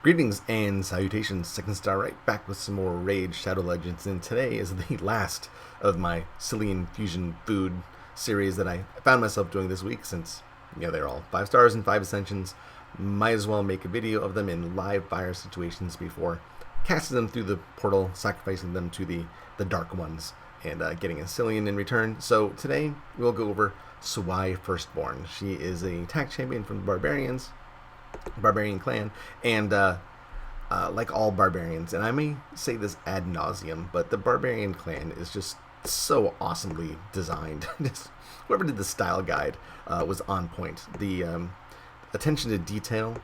Greetings and salutations, Second Star right back with some more Rage Shadow Legends, and today is the last of my silly infusion food series that I found myself doing this week since, they're all 5 stars and 5 ascensions. Might as well make a video of them in live fire situations before casting them through the portal, sacrificing them to the Dark Ones, and getting a Cillian in return. So today we'll go over Suwai Firstborn. She is a attack champion from the Barbarian clan, and like all barbarians, and I may say this ad nauseum, but the Barbarian clan is just so awesomely designed. Whoever did the style guide was on point. The attention to detail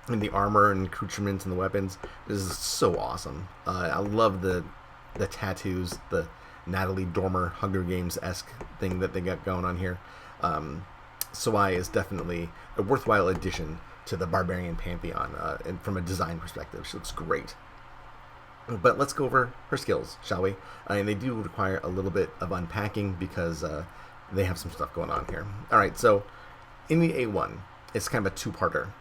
in the armor and accoutrements and the weapons is so awesome. I love the tattoos, the Natalie Dormer Hunger Games-esque thing that they got going on here. Suwai is definitely a worthwhile addition to the Barbarian Pantheon, and from a design perspective, she looks great. But let's go over her skills, shall we? And they do require a little bit of unpacking because they have some stuff going on here. Alright, so in the A1, it's kind of a two-parter.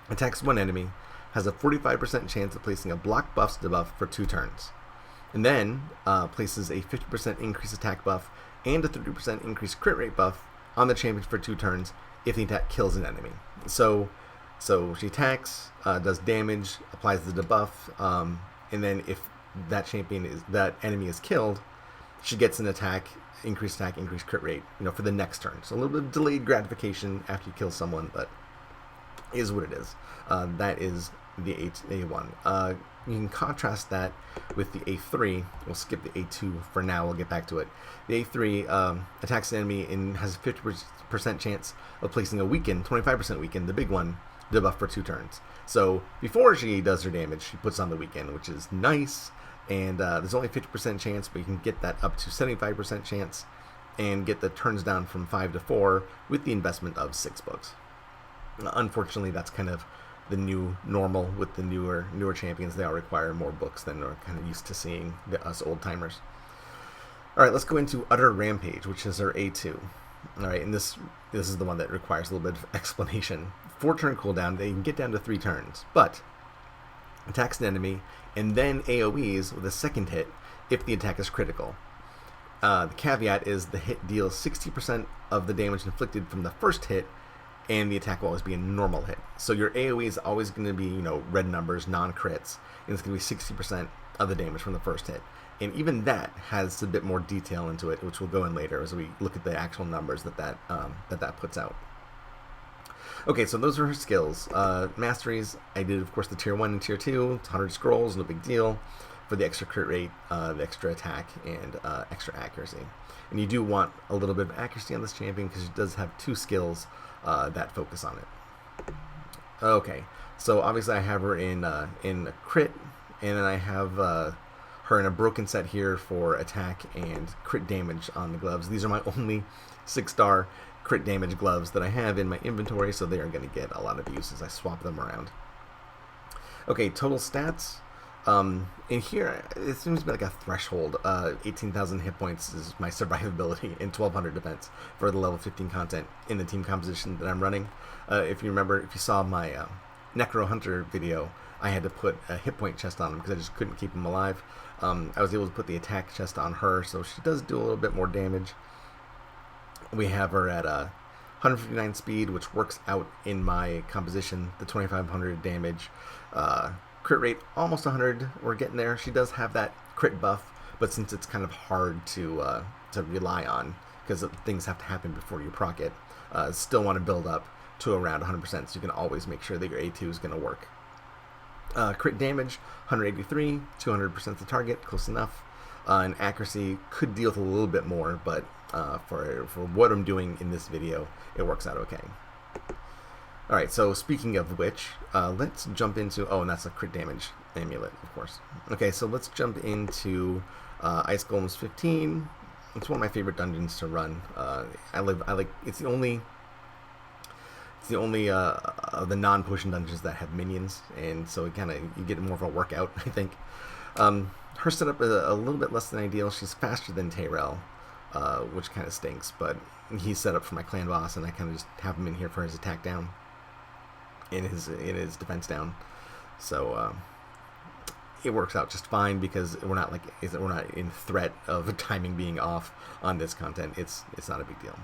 Attacks one enemy, has a 45% chance of placing a block buffs debuff for 2 turns. And then places a 50% increased attack buff and a 30% increased crit rate buff on the champion for 2 turns if the attack kills an enemy. So she attacks, does damage, applies the debuff, and then if that enemy is killed, she gets an increased crit rate, for the next turn. So a little bit of delayed gratification after you kill someone, but is what it is. That is the A1. You can contrast that with the A3. We'll skip the A2 for now. We'll get back to it. The A3 attacks an enemy and has a 50% chance of placing a weaken, 25% weaken, the big one, debuff for 2 turns. So before she does her damage, she puts on the weaken, which is nice. And there's only 50% chance, but you can get that up to 75% chance and get the turns down from 5 to 4 with the investment of 6 books. Unfortunately, that's kind of the new normal with the newer champions. They all require more books than we're kind of used to seeing us old timers. All right, let's go into Utter Rampage, which is our A2. All right, and this is the one that requires a little bit of explanation. 4-turn cooldown. They can get down to 3 turns, but attacks an enemy and then AoEs with a second hit if the attack is critical. The caveat is the hit deals 60% of the damage inflicted from the first hit, and the attack will always be a normal hit. So your AoE is always going to be, red numbers, non-crits, and it's going to be 60% of the damage from the first hit. And even that has a bit more detail into it, which we'll go in later as we look at the actual numbers that puts out. Okay, so those are her skills. Masteries, I did, of course, the Tier 1 and Tier 2. It's 100 scrolls, no big deal. For the extra crit rate, the extra attack, and extra accuracy. And you do want a little bit of accuracy on this champion because she does have 2 skills that focus on it. Okay, so obviously I have her in a crit, and then I have her in a broken set here for attack and crit damage on the gloves. These are my only 6-star crit damage gloves that I have in my inventory, so they are going to get a lot of use as I swap them around. Okay, total stats. In here, it seems to be like a threshold. 18,000 hit points is my survivability and 1,200 defense for the level 15 content in the team composition that I'm running. If you saw my Necro Hunter video, I had to put a hit point chest on him because I just couldn't keep him alive. I was able to put the attack chest on her, so she does do a little bit more damage. We have her at 159 speed, which works out in my composition, the 2,500 damage. Crit rate almost 100. We're getting there. She does have that crit buff, but since it's kind of hard to rely on because things have to happen before you proc it, still want to build up to around 100%, so you can always make sure that your A2 is going to work. Crit damage 183, 200% the target, close enough. And accuracy could deal with a little bit more, but for what I'm doing in this video, it works out okay. Alright, so speaking of which, let's jump into... Oh, and that's a crit damage amulet, of course. Okay, so let's jump into Ice Golems 15. It's one of my favorite dungeons to run. It's the only of the non-potion dungeons that have minions, and so you get more of a workout, I think. Her setup is a little bit less than ideal. She's faster than Tyrell, which kind of stinks, but he's set up for my clan boss, and I kind of just have him in here for his attack down. In his defense down. So it works out just fine because we're not in threat of timing being off on this content. It's not a big deal.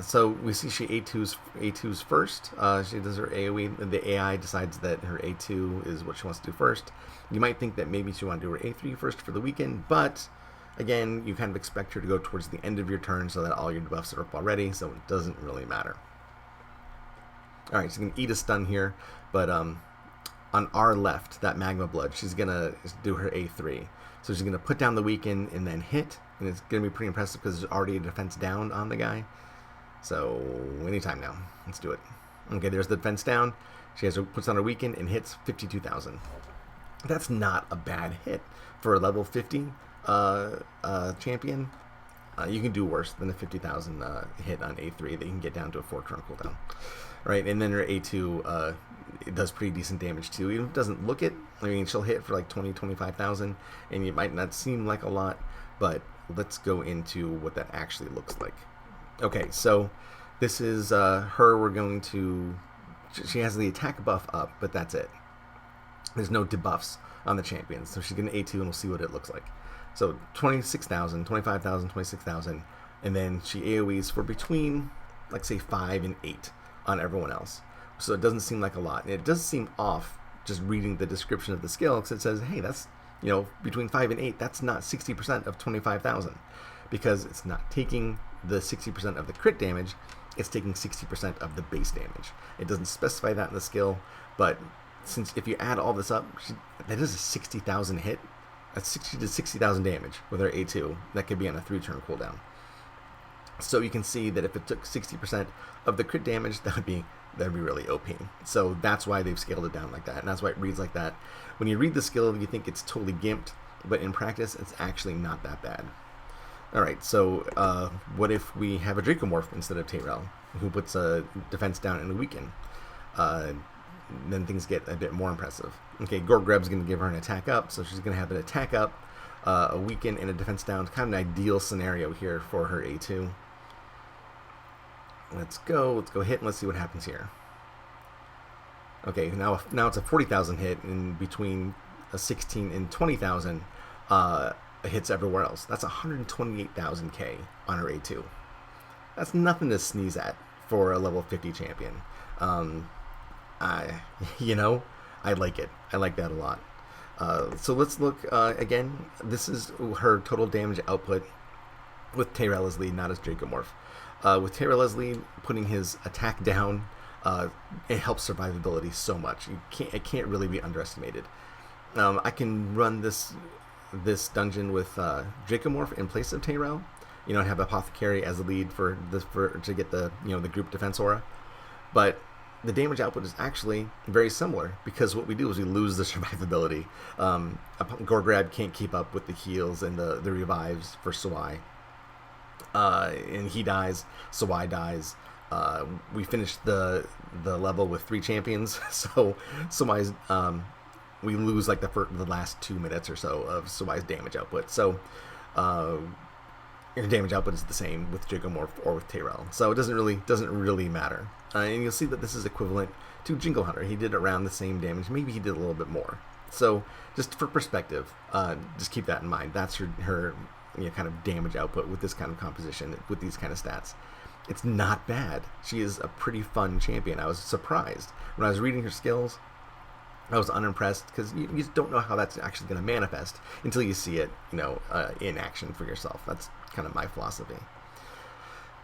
So we see she A2's first. She does her AoE. The AI decides that her A2 is what she wants to do first. You might think that maybe she want to do her A3 first for the weekend, but again, you kind of expect her to go towards the end of your turn so that all your debuffs are up already, so it doesn't really matter. Alright, she's going to eat a stun here, but on our left, that Magma Blood, she's going to do her A3. So she's going to put down the weaken and then hit, and it's going to be pretty impressive because there's already a defense down on the guy. So, anytime now. Let's do it. Okay, there's the defense down. She puts on her weaken and hits 52,000. That's not a bad hit for a level 50 champion. You can do worse than a 50,000 hit on A3 that you can get down to a 4-turn cooldown. Right, and then her A2 it does pretty decent damage too. Even if it doesn't look it, I mean, she'll hit for like 25,000, and it might not seem like a lot, but let's go into what that actually looks like. Okay, so this is her. We're going to... She has the attack buff up, but that's it. There's no debuffs on the champions, so she's going to A2, and we'll see what it looks like. So 26,000, 25,000, 26,000, and then she AoEs for between, like, say, 5 and 8 on everyone else. So it doesn't seem like a lot. And it does seem off just reading the description of the skill, because it says, hey, that's, you know, between 5 and 8, that's not 60% of 25,000, because it's not taking the 60% of the crit damage, it's taking 60% of the base damage. It doesn't specify that in the skill, but since if you add all this up, that is a 60,000 hit. That's 60 to 60,000 damage with her A2. That could be on a 3-turn cooldown. So you can see that if it took 60% of the crit damage, that'd be really OP. So that's why they've scaled it down like that, and that's why it reads like that. When you read the skill, you think it's totally gimped, but in practice, it's actually not that bad. Alright, so what if we have a Dracomorph instead of Tyrell, who puts a defense down in the weaken? Then things get a bit more impressive. Okay, Gorgreb's going to give her an attack up, so she's going to have an attack up, a weaken, and a defense down. Kind of an ideal scenario here for her A2. Let's go hit, and let's see what happens here. Okay, now it's a 40,000 hit, and between a 16 and 20,000 hits everywhere else. That's 128,000 K on her A2. That's nothing to sneeze at for a level 50 champion. I like it. I like that a lot. So let's look again. This is her total damage output with Tyrell as lead, not as Dracomorph. With Tyrell as lead, putting his attack down, it helps survivability so much. It can't really be underestimated. I can run this dungeon with Dracomorph in place of Tyrell. You know, have Apothecary as a lead to get the the group defense aura, but the damage output is actually very similar because what we do is we lose the survivability. Gorgrab can't keep up with the heals and the revives for Suwai, and he dies. Suwai dies. We finished the level with 3 champions, so Suwai's we lose like the last 2 minutes or so of Suwai's damage output. So your damage output is the same with Dracomorph or with Tyrell, so it doesn't really matter. And you'll see that this is equivalent to Jingle Hunter. He did around the same damage. Maybe he did a little bit more. So just for perspective, just keep that in mind. That's her kind of damage output with this kind of composition, with these kind of stats. It's not bad. She is a pretty fun champion. I was surprised when I was reading her skills. I was unimpressed because you just don't know how that's actually going to manifest until you see it, in action for yourself. That's kind of my philosophy.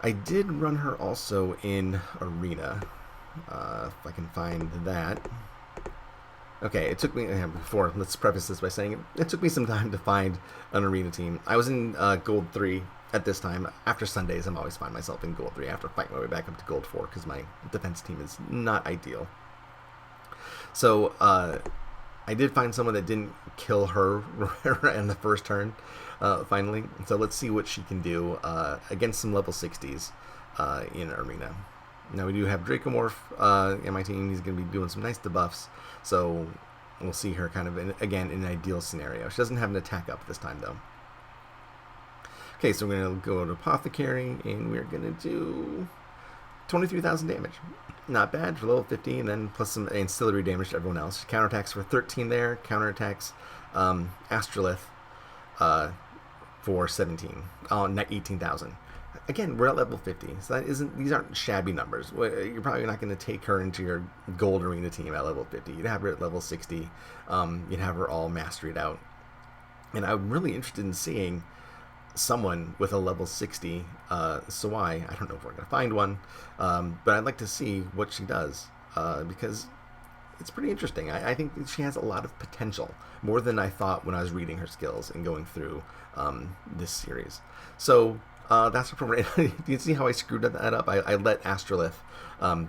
I did run her also in Arena, if I can find that. Okay, it took me, let's preface this by saying it took me some time to find an Arena team. I was in Gold 3 at this time. After Sundays, I'm always find myself in Gold 3. I have to fight my way back up to Gold 4 because my defense team is not ideal. So I did find someone that didn't kill her in the first turn, finally. So let's see what she can do against some level 60s in Arena. Now we do have Dracomorph in my team. He's going to be doing some nice debuffs. So we'll see her kind of, in an ideal scenario. She doesn't have an attack up this time, though. Okay, so we're going to go to Apothecary, and we're going to do 23,000 damage. Not bad for level 50, and then plus some ancillary damage to everyone else. Counterattacks for 13 there. Counterattacks, Astrolith for 17. Oh, 18,000. Again, we're at level 50, so these aren't shabby numbers. You're probably not going to take her into your gold arena team at level 50. You'd have her at level 60. You'd have her all masteried out. And I'm really interested in seeing someone with a level 60 Suwai. I don't know if we're going to find one, but I'd like to see what she does, because it's pretty interesting. I think she has a lot of potential, more than I thought when I was reading her skills and going through this series. So that's the program. You can see how I screwed that up. I let Astrolith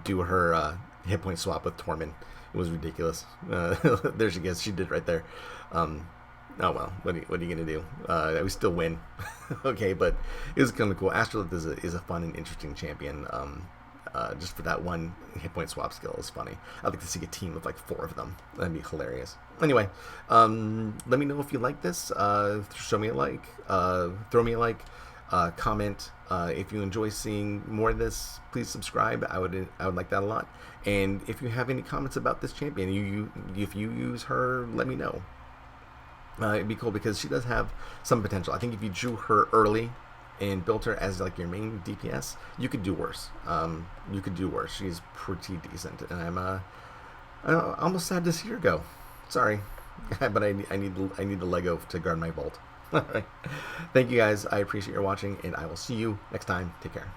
do her hit point swap with Torment. It was ridiculous. There she goes. She did right there. Oh well, what are you gonna do? We still win. Okay, but it was kind of cool. Astrolith is a fun and interesting champion. Just for that one hit point swap skill is funny. I'd like to see a team of like 4 of them. That'd be hilarious. Anyway, let me know if you like this. Show me a like. Throw me a like. Comment. If you enjoy seeing more of this, please subscribe. I would like that a lot. And if you have any comments about this champion, if you use her, let me know. It'd be cool because she does have some potential. I think if you drew her early and built her as like your main DPS, you could do worse. She's pretty decent, and I'm almost sad to see her go. Sorry, but I need the Lego to guard my vault. All right. Thank you guys. I appreciate your watching, and I will see you next time. Take care.